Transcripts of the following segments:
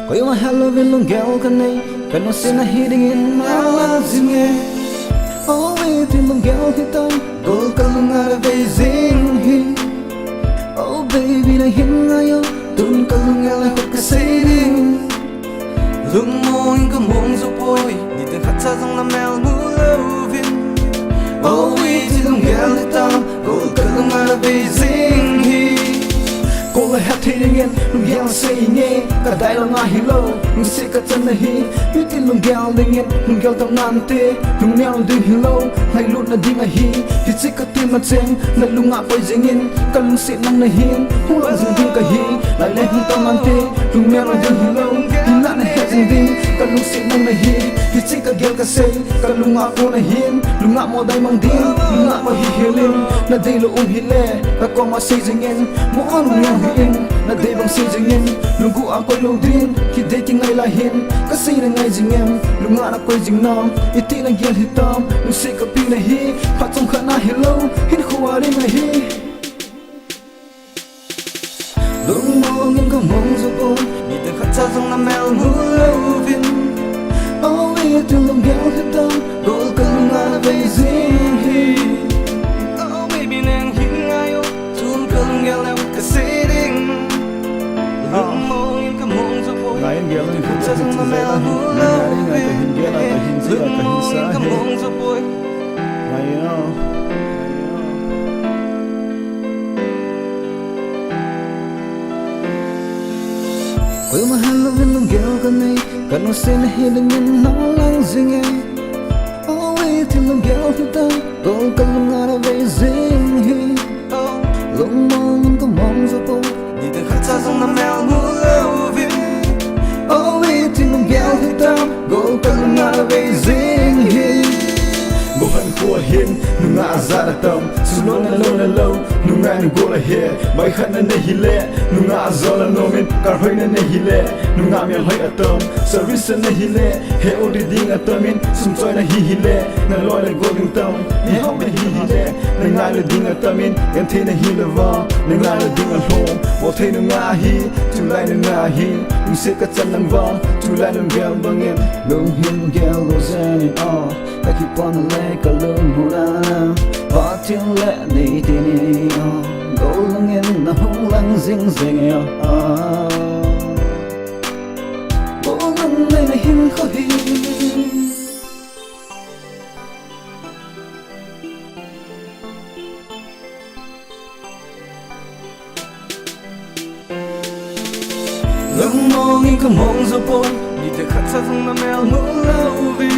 Koy ma hello vin lung gel kanai kanu sina hiding in my lazime. Oh wait in lung gel hitam gol kalunga bezing hi. Oh baby na hingayo tun kalunga la hot kasiding. Lung mo in ka mong zopoy ni den khatsa jang na mel mu lovin. Oh wait in lung gel hitam gol kalunga bezing hi. Cô là hát thì nghe lung gel say nghe cả đại là ngài hello lung say cả chân là hi biết tin lung gel nghe lung gel tao nan te lung neo đừng hello hay luôn là đi ngài hi thì say cả tim mà chém là lung ngã quay ding in cả lung say năng là hiền hung loạn dừng đinh cả hi lại lên hung tao nan te lung neo đừng hello thì nạn là hết dừng đinh cả lung say năng là hi thì say cả gel cả say cả lung ngã cô là hiền lung ngã mò đầy mang điên lung ngã mà hi helin là đây là hi lệ cả con mà say ding in mỗi lung neo na day bang si jing in lugu ang koy lodin ki dating ngay lahin kasi na ngay jing em lunga na koy jing nam iti na gel hitam lu si ka pi na hi patong kha na hello hin khuwa ri na hi lung mo ngin ka mong zo ko ni te khat cha jong na mel mu lovin oh we to lung gel hitam gol ka lunga na bay jing hi oh baby nang hin ngayo tun ka lung gel na kasi Lain dia lagi kita sendiri lah, nari ngai kehin dia lah, kehin sila kehin sah. Lain Koy ma hello vin lung gel kanai kanu sen hiding in na lang zinge. Oh wait till lung gel hitam gol kalung ara bay zing hi. Lung mong ka mong zo ko ni te khat cha jong na mel mu lovin. Oh wait till lung gel hitam gol kalung ara bay zing hi. Bukan kuah hin, nunga azar tam, sulon na low, nunga nu gola he, bai khan na hile, nunga azola nomin, karhoy na hile, nunga mial hoy atom, service na hile, he odi ding atomin, sumchoy na hile, na loy na golden tam, he hom na hile, na ngai ding atomin, ganthe na hile va, na ngai ding al home, bo the nunga hi, tu lai nunga hi, nu se ka chan lang va, tu lai nung gel bangin, lung hin gel lo zen oh. Ta keep on the lake alone hurana But till let me dini Go lang in na hong lang zing zing Go lang na hin ko hi Lung mong in ka mong zapon Di te khat sa zong na mel mo lauvi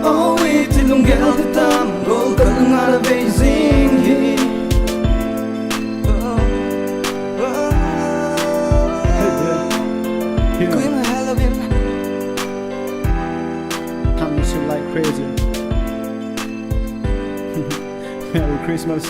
Oh wait till lung gel hitam gol ka lung ara bay zing hi. Koy ma hello vin come you like crazy. Merry Christmas.